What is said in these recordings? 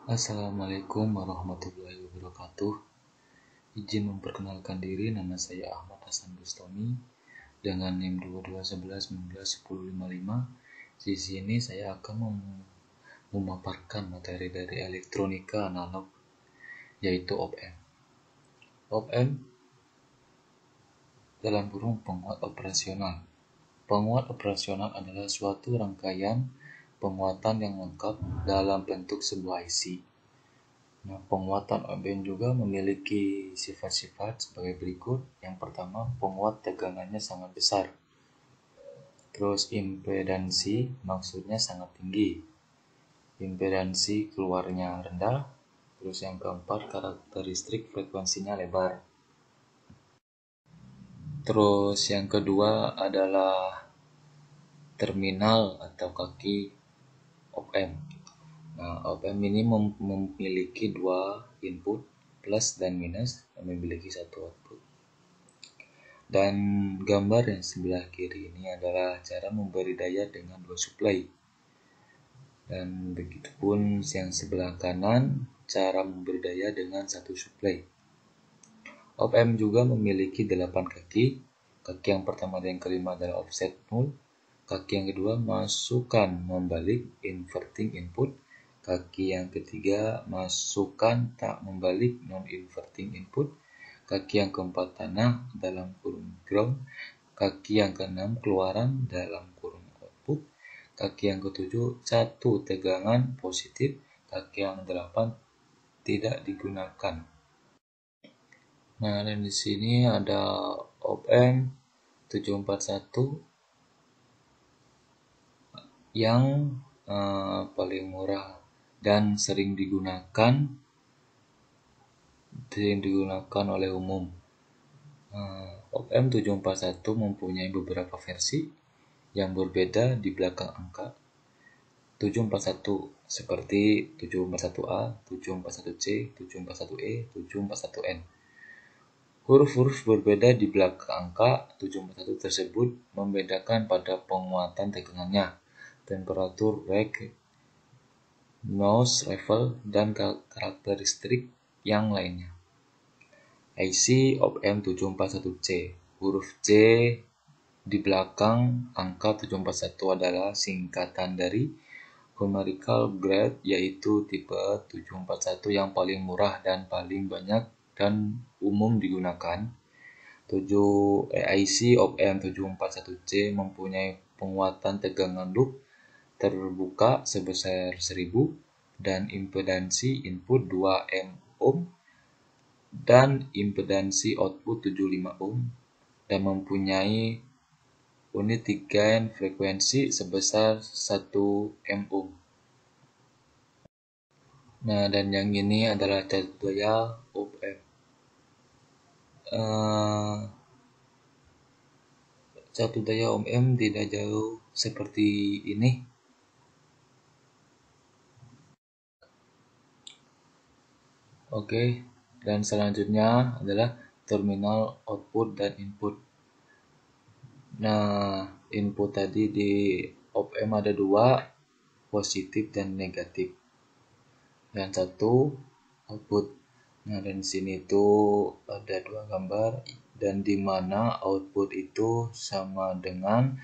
Assalamualaikum warahmatullahi wabarakatuh. Izin memperkenalkan diri, nama saya Ahmad Hasan Bustami dengan NIM 2211191055. Di sini saya akan memaparkan materi dari elektronika analog, yaitu op-amp. Op-amp dalam kurung penguat operasional. Penguat operasional adalah suatu rangkaian penguatan yang lengkap dalam bentuk sebuah IC. Nah, penguatan op-amp juga memiliki sifat-sifat sebagai berikut. Yang pertama, penguat tegangannya sangat besar. Terus impedansi maksudnya sangat tinggi. Impedansi keluarnya rendah. Terus yang keempat, karakteristik frekuensinya lebar. Terus yang kedua adalah terminal atau kaki op-amp. Nah, op-amp ini memiliki dua input, plus dan minus, dan memiliki satu output. Dan gambar yang sebelah kiri ini adalah cara memberi daya dengan dua supply. Dan begitupun yang sebelah kanan, cara memberi daya dengan satu supply. Op-amp juga memiliki 8 kaki. Kaki yang pertama dan yang kelima adalah offset 0. Kaki yang kedua masukkan membalik inverting input. Kaki yang ketiga masukkan tak membalik non-inverting input. Kaki yang keempat tanah dalam kurung ground. Kaki yang keenam keluaran dalam kurung output. Kaki yang ketujuh satu tegangan positif. Kaki yang delapan tidak digunakan. Nah, dan di sini ada op-amp 741 yang paling murah dan sering digunakan oleh umum. Op-amp 741 mempunyai beberapa versi yang berbeda di belakang angka 741 seperti 741A, 741C, 741E, 741N. Huruf-huruf berbeda di belakang angka 741 tersebut membedakan pada penguatan tegangannya, temperatur rack, noise level, dan karakteristik yang lainnya. IC op-amp 741C. Huruf C di belakang angka 741 adalah singkatan dari numerical grade, yaitu tipe 741 yang paling murah dan paling banyak dan umum digunakan. IC op-amp 741C mempunyai penguatan tegangan loop terbuka sebesar 1000 dan impedansi input 2 ohm dan impedansi output 75 ohm dan mempunyai unit gain frekuensi sebesar 1 ohm. Nah, dan yang ini adalah catur daya op-amp. Catur daya op-amp tidak jauh seperti ini. Oke, dan selanjutnya adalah terminal output dan input. Nah, input tadi di op-amp ada dua, positif dan negatif. Dan satu output. Nah, dan di sini itu ada dua gambar dan di mana output itu sama dengan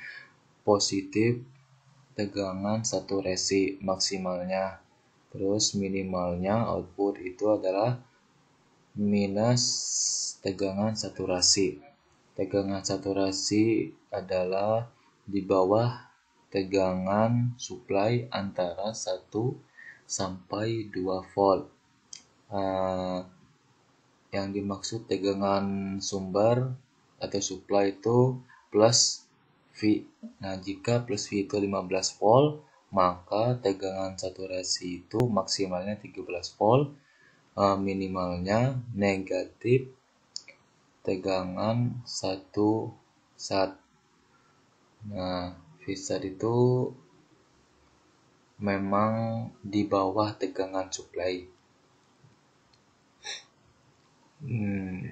positif tegangan saturasi maksimalnya. Terus minimalnya output itu adalah minus tegangan saturasi. Tegangan saturasi adalah di bawah tegangan supply antara 1 sampai 2 volt. Yang dimaksud tegangan sumber atau supply itu plus V. Nah, jika plus V itu 15 volt, maka tegangan saturasi itu maksimalnya 13 volt, minimalnya negatif tegangan 1 sat. Nah, V-sat itu memang di bawah tegangan supply.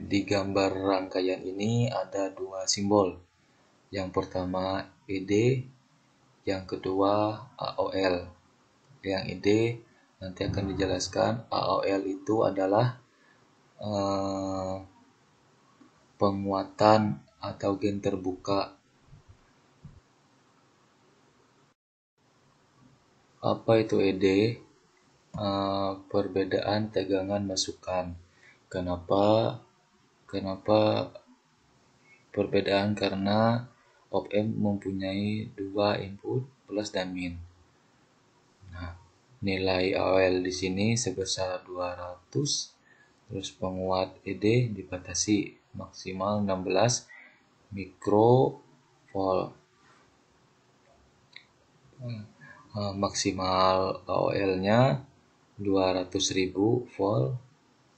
Di gambar rangkaian ini ada dua simbol. Yang pertama ED, yang kedua AOL. Yang ED Nanti akan dijelaskan AOL itu adalah penguatan atau gen terbuka. Apa itu ED? Perbedaan tegangan masukan. Kenapa perbedaan? Karena op-amp mempunyai dua input, plus dan min. Nah, nilai AOL di sini sebesar 200, terus penguat ED dibatasi maksimal 16 mikrovolt. Maksimal AOL-nya 200.000 volt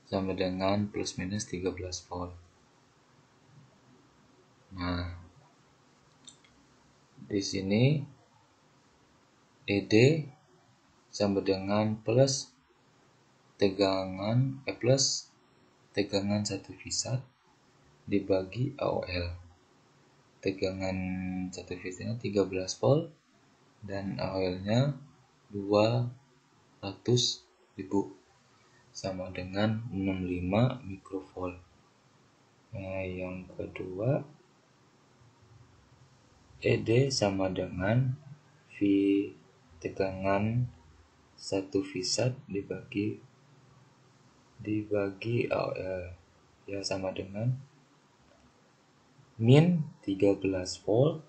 sama dengan plus minus 13 volt. Nah, di sini ED sama dengan plus tegangan satu visat dibagi AOL. Tegangan satu visatnya 13 volt dan AOL-nya 200.000 sama dengan 65 mikrovolt. Nah, yang kedua ED sama dengan V tegangan satu visat dibagi AOL, ya sama dengan min 13 volt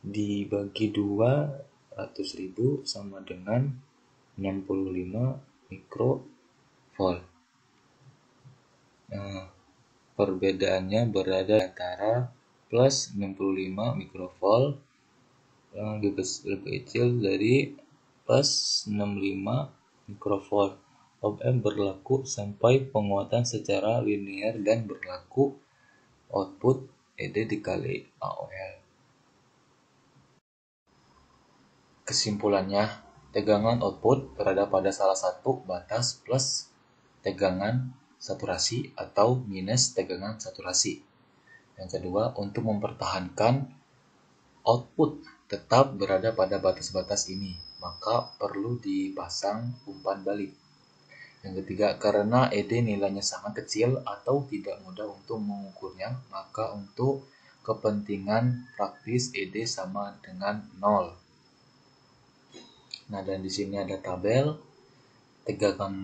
dibagi 200.000 sama dengan 65 mikrovolt. Nah, perbedaannya berada antara plus 65 mikrovolt yang lebih kecil dari plus 65 mikrovolt. Op-amp berlaku sampai penguatan secara linear dan berlaku output ED dikali AOL. Kesimpulannya, tegangan output berada pada salah satu batas plus tegangan saturasi atau minus tegangan saturasi. Yang kedua, untuk mempertahankan output tetap berada pada batas-batas ini, maka perlu dipasang umpan balik. Yang ketiga, karena ED nilainya sangat kecil atau tidak mudah untuk mengukurnya, maka untuk kepentingan praktis ED sama dengan 0. Nah, dan di sini ada tabel tegangan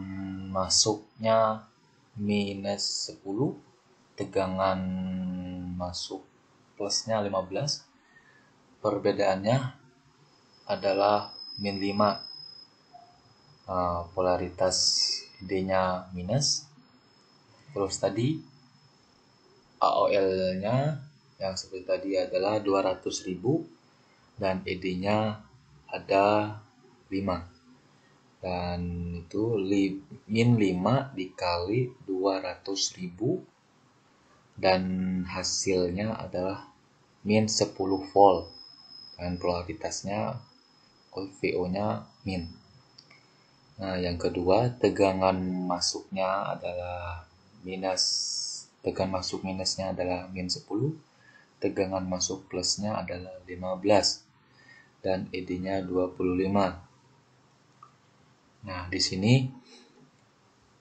masuknya minus 10, tegangan masuk plusnya 15. Perbedaannya adalah min 5. Polaritas ED-nya minus. Terus tadi AOL-nya yang seperti tadi adalah 200.000 dan ED-nya ada 5. Dan itu min 5 dikali 200.000 dan hasilnya adalah min 10 volt dan polaritasnya VO-nya min. Nah, yang kedua, tegangan masuknya adalah tegangan masuk minusnya adalah min 10, tegangan masuk plusnya adalah 15 dan ED-nya 25. Nah, di sini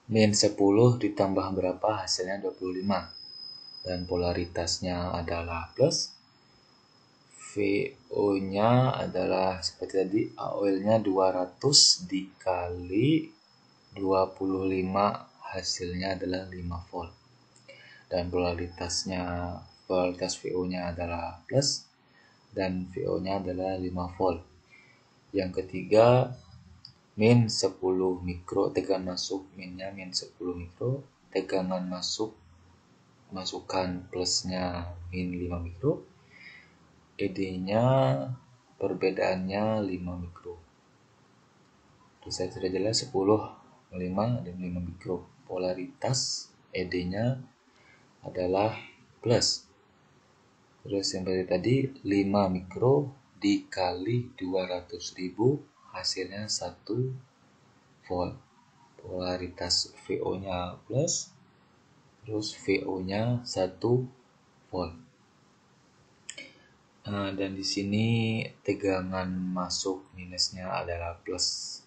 min 10 ditambah berapa hasilnya 25 dan polaritasnya adalah plus. VO-nya adalah seperti tadi, AOL-nya 200 dikali 25 hasilnya adalah 5 volt. Dan polaritas VO-nya adalah plus dan VO-nya adalah 5 volt. Yang ketiga, min 10 mikro, tegangan masuk minnya min 10 mikro, tegangan masukan plusnya min 5 mikro, ED-nya perbedaannya 5 mikro. Terus saya sudah jelas 10, 5 dan 5 mikro. Polaritas ED-nya adalah plus. Terus yang tadi 5 mikro dikali 200.000 hasilnya 1 volt. Polaritas VO-nya plus, terus VO-nya 1 volt. Dan di sini tegangan masuk minusnya adalah plus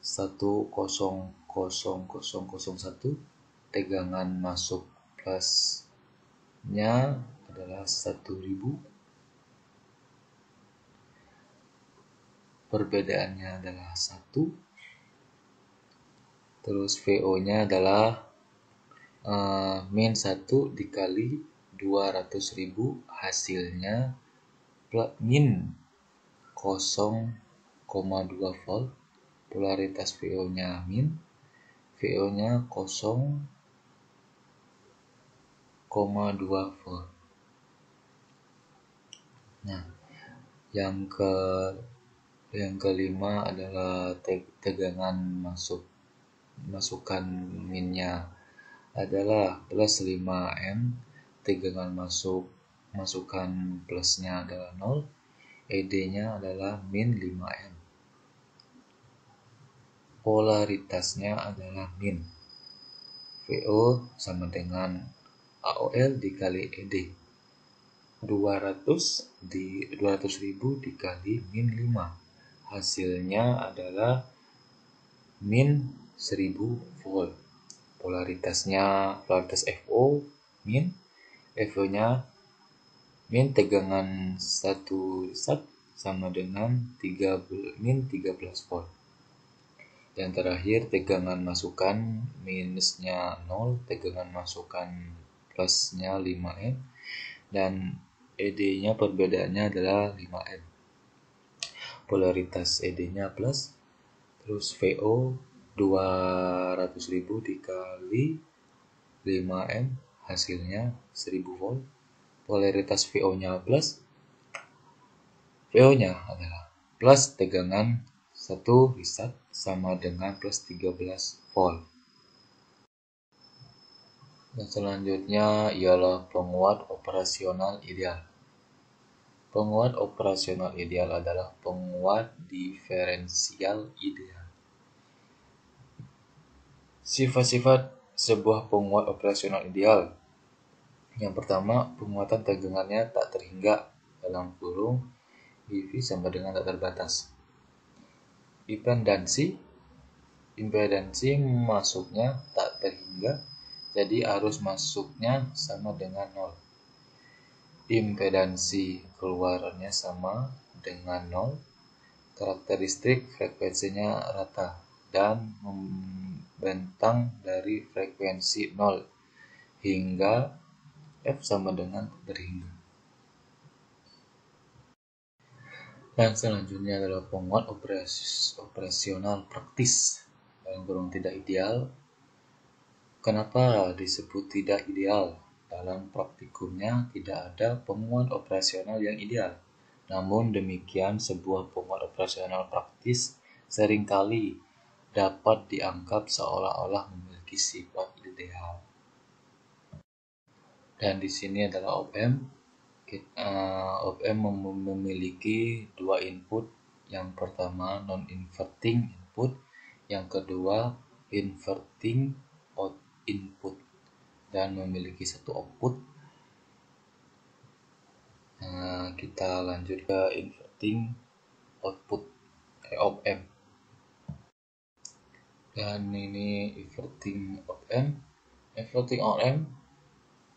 1,00001, tegangan masuk plusnya adalah 1000, perbedaannya adalah 1, terus VO-nya adalah min 1 dikali 200.000, hasilnya min 0,2 volt, polaritas VO-nya min, VO-nya 0,2 volt. Nah, yang kelima adalah tegangan masukan minnya adalah plus 5M, tegangan masukan plusnya adalah 0, ED-nya adalah min 5M. Polaritasnya adalah min. VO sama dengan AOL dikali ED. 200.000 dikali min 5. Hasilnya adalah min 1000 volt. Polaritas FO min, FO-nya min tegangan 1 watt sama dengan min 13 volt. Yang terakhir tegangan masukan minusnya 0, tegangan masukan plusnya 5M, dan ED-nya perbedaannya adalah 5M. Polaritas ED-nya plus, terus VO 200.000 dikali 5M, hasilnya 1000 volt. Polaritas VO-nya plus, VO-nya adalah plus tegangan 1 watt sama dengan plus 13 volt. Dan selanjutnya ialah penguat operasional ideal. Penguat operasional ideal adalah penguat diferensial ideal. Sifat-sifat sebuah penguat operasional ideal. Yang pertama, penguatan tegangannya tak terhingga, dalam kurung IV sama dengan tak terbatas. Impedansi masuknya tak terhingga, jadi arus masuknya sama dengan 0. Impedansi keluarannya sama dengan 0. Karakteristik frekuensinya rata dan membentang dari frekuensi 0 hingga F sama dengan terhingga. Dan selanjutnya adalah penguat operasional praktis, dalam kurung tidak ideal. Kenapa disebut tidak ideal? Dalam praktikumnya tidak ada penguat operasional yang ideal. Namun demikian, sebuah penguat operasional praktis seringkali dapat dianggap seolah-olah memiliki sifat ideal. Dan di sini adalah op-amp. Op-amp memiliki dua input. Yang pertama non-inverting input, yang kedua inverting input, dan memiliki satu output. Kita lanjut ke inverting output op-amp. Dan ini inverting op-amp. Inverting op-amp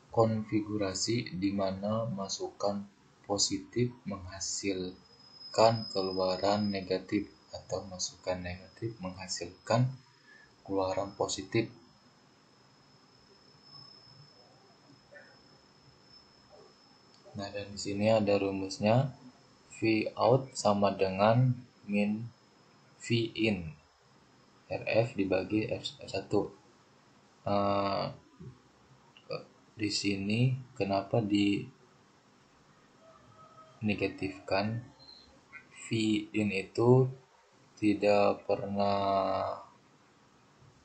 konfigurasi di mana masukan positif menghasilkan keluaran negatif atau masukan negatif menghasilkan keluaran positif. Nah, dan di sini ada rumusnya. V out sama dengan min V in. RF dibagi F1. Di sini kenapa dinegatifkan? V in itu tidak pernah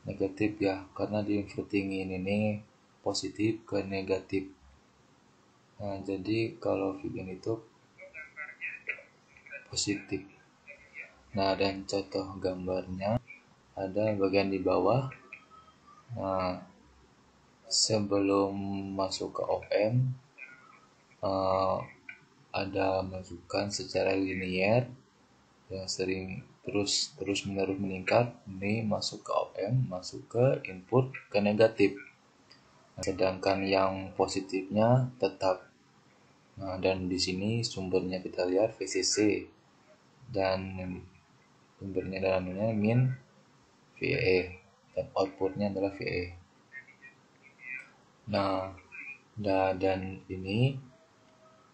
negatif ya, karena di inverting ini positif ke negatif. Nah, jadi kalau V in itu positif. Nah, dan contoh gambarnya ada bagian di bawah. Nah, sebelum masuk ke op-amp ada masukan secara linear yang sering terus menerus meningkat, ini masuk ke OM, masuk ke input ke negatif. Sedangkan yang positifnya tetap. Nah, dan di sini sumbernya kita lihat VCC dan sumbernya dalamnya min VAA dan outputnya adalah VAA. Nah, dan ini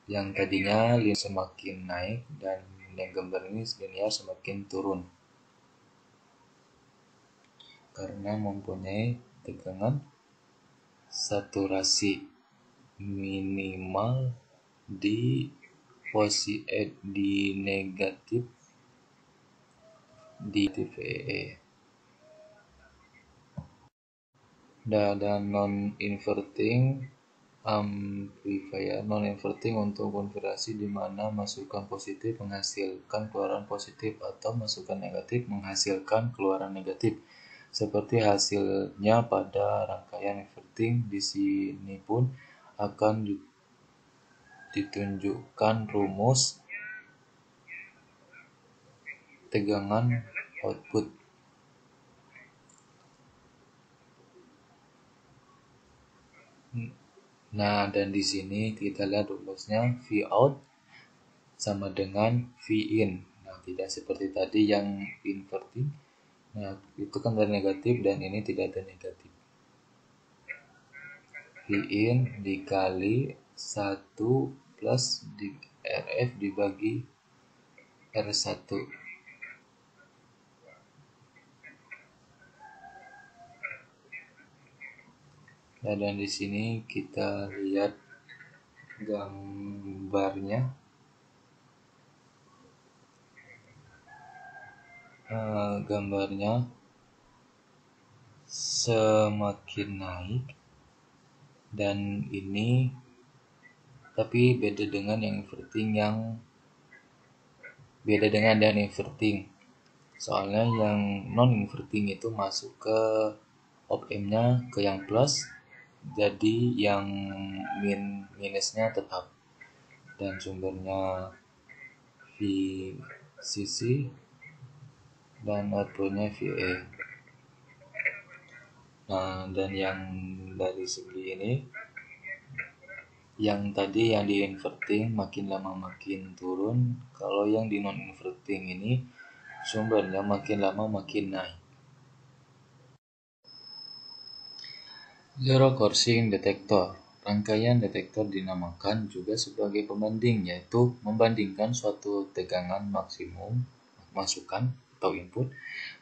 yang tadinya semakin naik dan yang gambar ini linear semakin turun karena mempunyai tegangan saturasi minimal di di negatif di VAA. Dan non-inverting amplifier non-inverting untuk konversi di mana masukan positif menghasilkan keluaran positif atau masukan negatif menghasilkan keluaran negatif. Seperti hasilnya pada rangkaian inverting, di sini pun akan ditunjukkan rumus tegangan output. Nah, dan di sini kita lihat rumusnya Vout sama dengan Vin. Nah, tidak seperti tadi yang inverting. Nah, itu kan dari negatif dan ini tidak ada negatif. Vin dikali 1 plus di RF dibagi R1. Nah, dan di sini kita lihat gambarnya. Gambarnya semakin naik dan ini tapi beda dengan yang inverting soalnya yang non inverting itu masuk ke op-amp-nya ke yang plus, jadi yang minusnya tetap dan sumbernya VCC dan outputnya VA. Nah, dan yang dari segi ini, yang tadi yang di inverting makin lama makin turun, kalau yang di non inverting ini sumbernya makin lama makin naik. Zero coursing detektor. Rangkaian detektor dinamakan juga sebagai pembanding, yaitu membandingkan suatu tegangan maksimum masukan atau input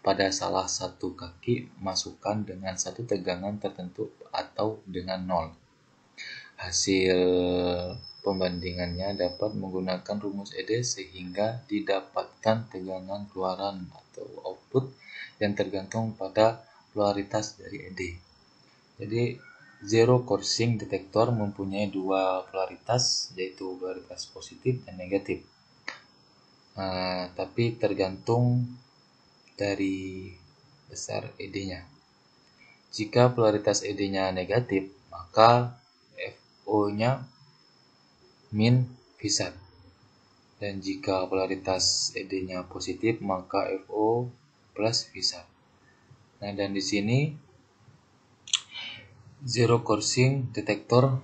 pada salah satu kaki masukan dengan satu tegangan tertentu atau dengan nol. Hasil pembandingannya dapat menggunakan rumus ED sehingga didapatkan tegangan keluaran atau output yang tergantung pada polaritas dari ED. Jadi zero coursing detektor mempunyai dua polaritas, yaitu polaritas positif dan negatif. Tapi tergantung dari besar ED-nya. Jika polaritas ED-nya negatif, maka FO-nya min Vsat. Dan jika polaritas ED-nya positif, maka FO plus Vsat. Nah, dan di sini zero coursing detektor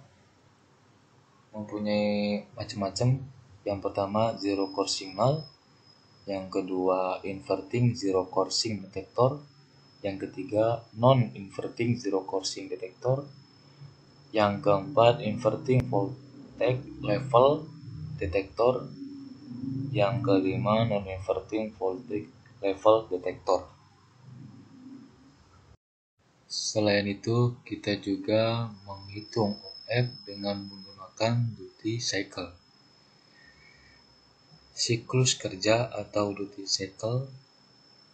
mempunyai macam-macam. Yang pertama zero coursing null, yang kedua inverting zero coursing detektor, yang ketiga non inverting zero coursing detektor, yang keempat inverting voltage level detektor, yang kelima non inverting voltage level detektor. Selain itu, kita juga menghitung OF dengan menggunakan duty cycle. Siklus kerja atau duty cycle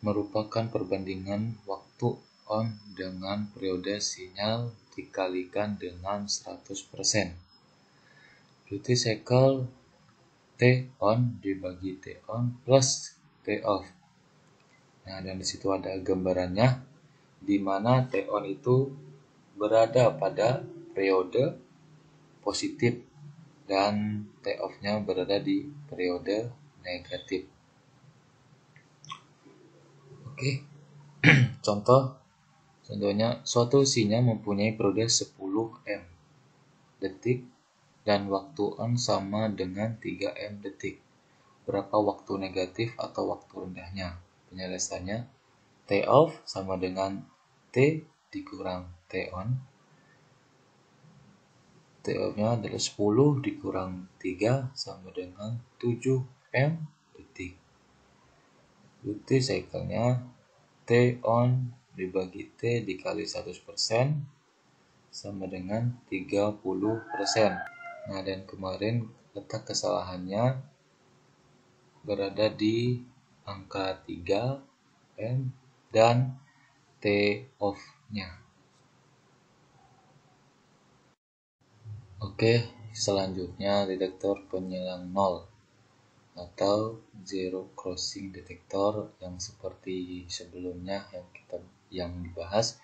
merupakan perbandingan waktu on dengan periode sinyal dikalikan dengan 100%. Duty cycle T on dibagi T on plus T off. Nah, dan disitu ada gambarannya, di mana T on itu berada pada periode positif dan T off-nya berada di periode negatif. Oke. Contohnya suatu sinyal mempunyai periode 10 M detik dan waktu on sama dengan 3 M detik. Berapa waktu negatif atau waktu rendahnya? Penjelasannya, T off sama dengan T dikurang T on. T off-nya adalah 10 dikurang 3 sama dengan 7 M detik. Duty cycle-nya T on dibagi T dikali 100% sama dengan 30%. Nah, dan kemarin letak kesalahannya berada di angka 3 M dan T off-nya. Oke, selanjutnya detektor penyilang nol atau zero crossing detector yang seperti sebelumnya yang dibahas.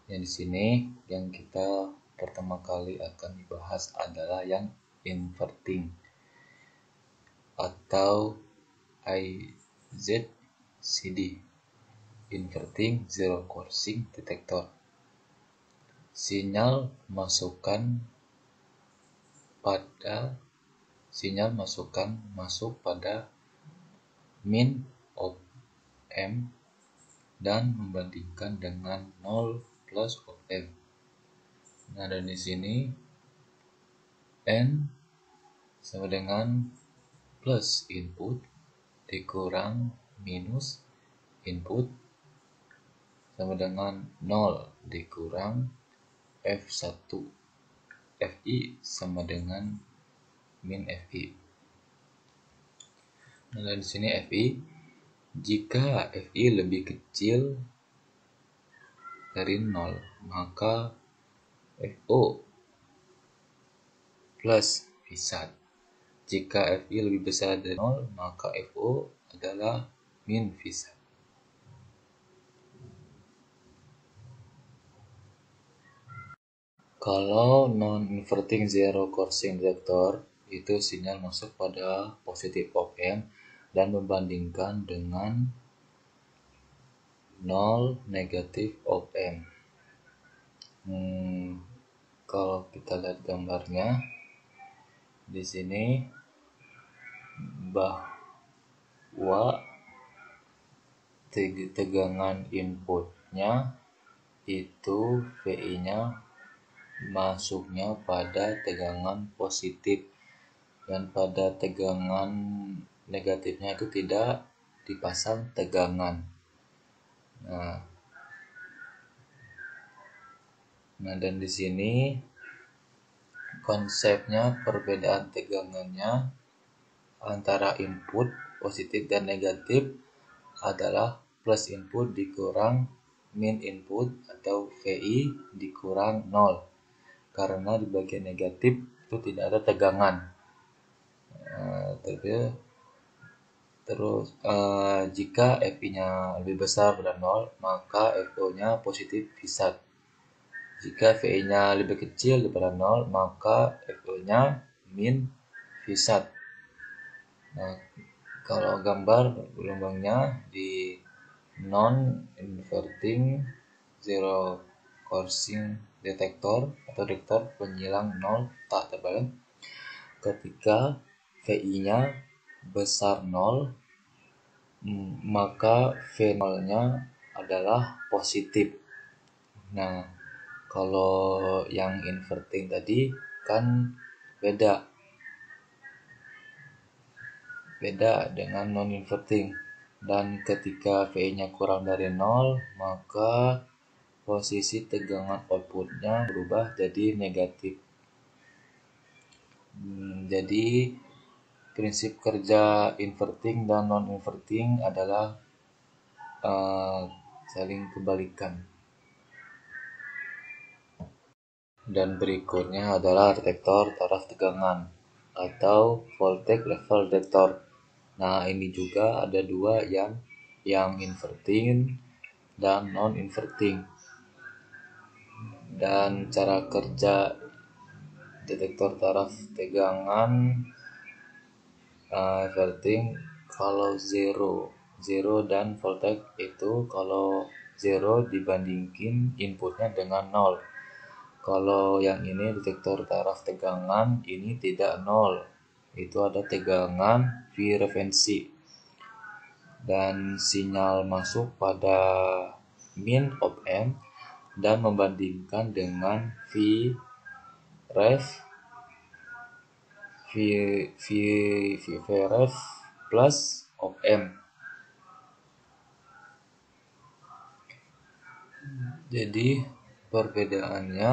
Yang di sini yang kita pertama kali akan dibahas adalah yang inverting atau IZCD, inverting zero crossing detector. Sinyal masuk pada min of M dan membandingkan dengan 0 plus of M. Nah, dan di sini N sama dengan plus input dikurang minus input sama dengan 0 dikurang F1 FI sama dengan min FI. Nah, dan di sini FI, jika FI lebih kecil dari 0, maka FO plus Vsat. Jika FI lebih besar dari 0, maka FO adalah min Vsat. Kalau non-inverting zero crossing detector, itu sinyal masuk pada positif of M dan membandingkan dengan 0 negatif of M. Kalau kita lihat gambarnya di sini bahwa tegangan inputnya itu VI-nya masuknya pada tegangan positif dan pada tegangan negatifnya itu tidak dipasang tegangan. Nah, dan di sini konsepnya perbedaan tegangannya antara input positif dan negatif adalah plus input dikurang min input atau VI dikurang 0, karena di bagian negatif itu tidak ada tegangan. Terus jika FI-nya lebih besar pada 0, maka FO-nya positif Vsat. Jika VI-nya lebih kecil daripada 0, maka FO-nya min Vsat. Nah, kalau gambar gelombangnya di non-inverting zero crossing detector atau detektor penyilang 0 tak terbalik, ketika VI-nya besar 0, maka V0-nya adalah positif. Nah, kalau yang inverting tadi kan beda dengan non-inverting, dan ketika VI-nya kurang dari 0, maka posisi tegangan outputnya berubah jadi negatif. Jadi prinsip kerja inverting dan non-inverting adalah saling kebalikan. Dan berikutnya adalah detektor taraf tegangan atau voltage level detector. Nah, ini juga ada dua, yang inverting dan non-inverting. Dan cara kerja detektor taraf tegangan inverting, kalau 0 dan voltage itu kalau 0 dibandingin inputnya dengan 0. Kalau yang ini detektor taraf tegangan, ini tidak 0. Itu ada tegangan V referensi. Dan sinyal masuk pada min op amp dan membandingkan dengan V ref ref plus op amp. Jadi perbedaannya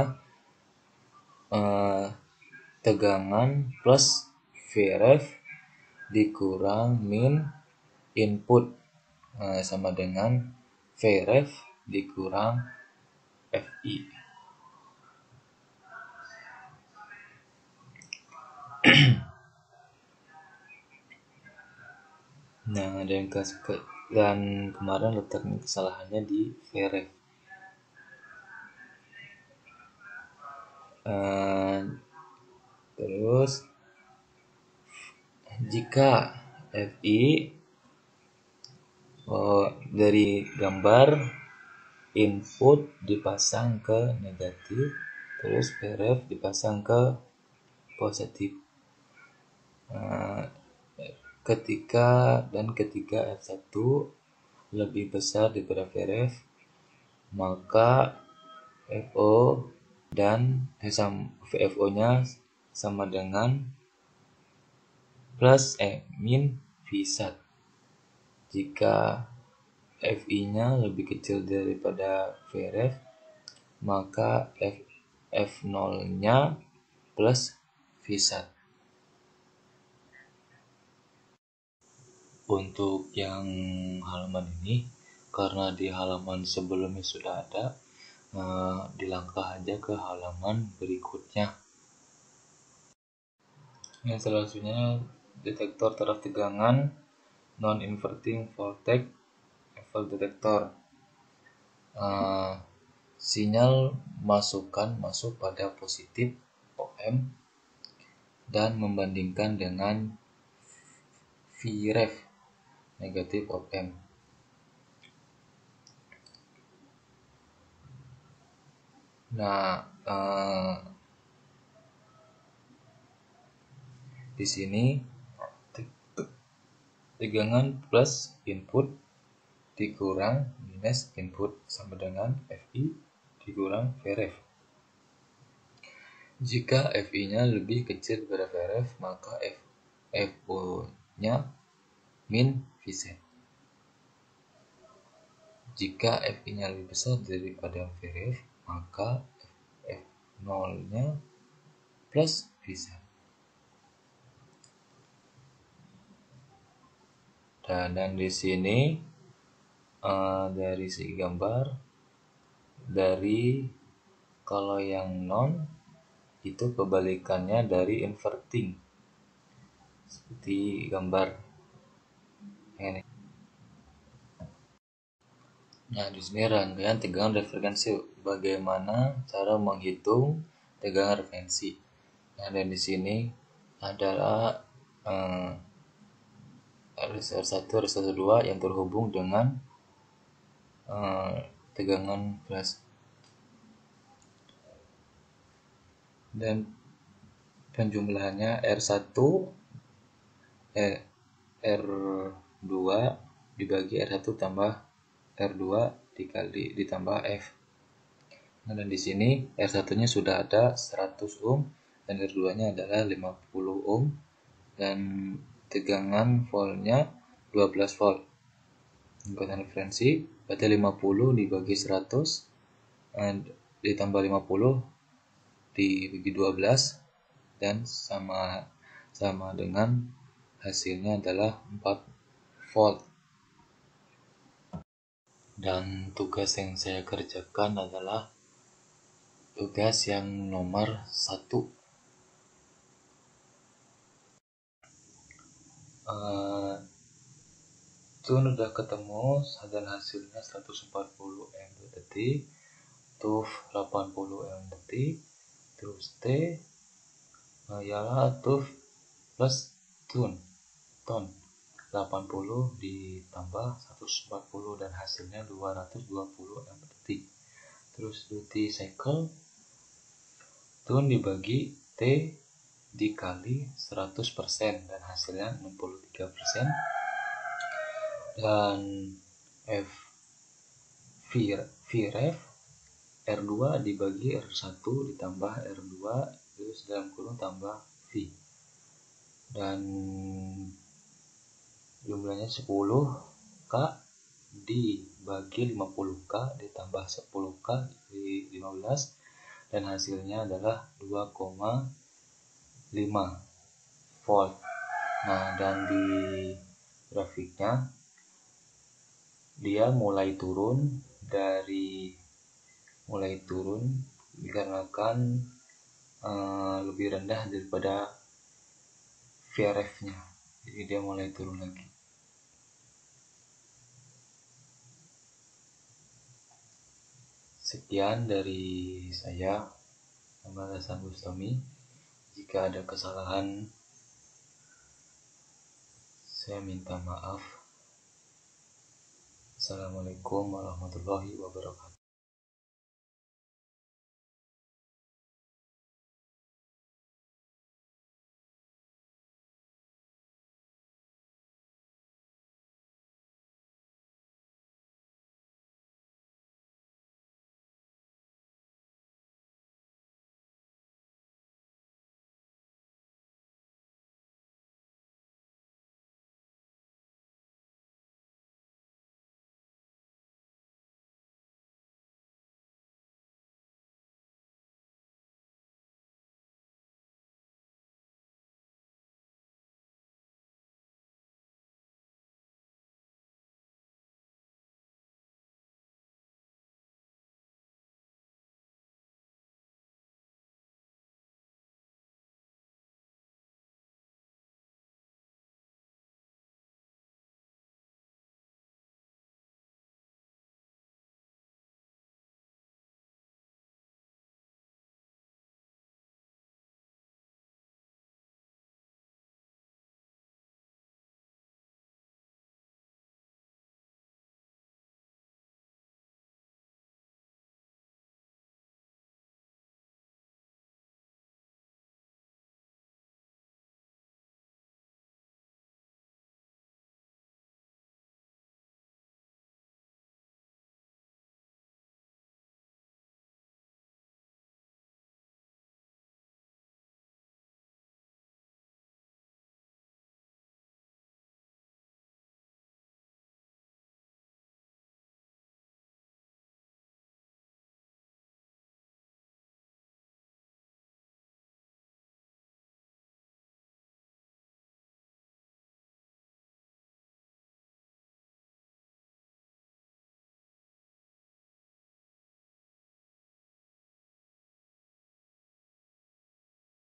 tegangan plus Vref dikurang min input sama dengan Vref dikurang Fi. Nah, dan kemarin letaknya kesalahannya di Vref. Terus jika Fi dari gambar input dipasang ke negatif, terus Vref dipasang ke positif. Ketika F1 lebih besar daripada Vref, maka FO dan FO-nya sama dengan min V1. Jika Fi-nya lebih kecil daripada Vref, maka F0-nya plus V1. Untuk yang halaman ini, karena di halaman sebelumnya sudah ada, dilangkah aja ke halaman berikutnya. Yang selanjutnya detektor taraf tegangan non-inverting voltage level detector. Sinyal masuk pada positif op amp dan membandingkan dengan Vref negatif op amp. Nah, di sini tegangan plus input dikurang minus input sama dengan Fi dikurang Vref. Jika Fi-nya lebih kecil daripada Vref, maka FO-nya min V1. Jika Fi-nya lebih besar daripada Vref, maka F0-nya plus V1. Dan di sini dari segi gambar, dari kalau yang non itu kebalikannya dari inverting, seperti gambar ini. Nah, di sini rangkaian tegangan referensi. Bagaimana cara menghitung tegangan referensi? Nah, dan di sini adalah R1, R12 yang terhubung dengan tegangan flash. Dan penjumlahannya R1 R2 dibagi R1 tambah R2 ditambah F. Nah, dan di sini R1-nya sudah ada 100 ohm dan R2-nya adalah 50 ohm dan tegangan voltnya 12 volt. Ikutan referensi berarti 50 dibagi 100 ditambah 50 dibagi 12 dan sama dengan hasilnya adalah 4 volt. Dan tugas yang saya kerjakan adalah tugas yang nomor 1. Tun udah ketemu dan hasilnya 140 M detik, TUF 80 M detik, terus T ialah TUF plus ton. 80 ditambah 140 dan hasilnya 220 MRT. Terus duty cycle itu dibagi T dikali 100% dan hasilnya 63%. Dan Vref R2 dibagi R1 ditambah R2 terus dalam kurung tambah V, dan jumlahnya 10K dibagi 50K ditambah 10K di 15 dan hasilnya adalah 2,5 volt. Nah, dan di grafiknya dia mulai turun dikarenakan lebih rendah daripada VRF-nya, jadi dia mulai turun lagi. Sekian dari saya, Muhammad Hasan Bustami. Jika ada kesalahan, saya minta maaf. Assalamualaikum warahmatullahi wabarakatuh.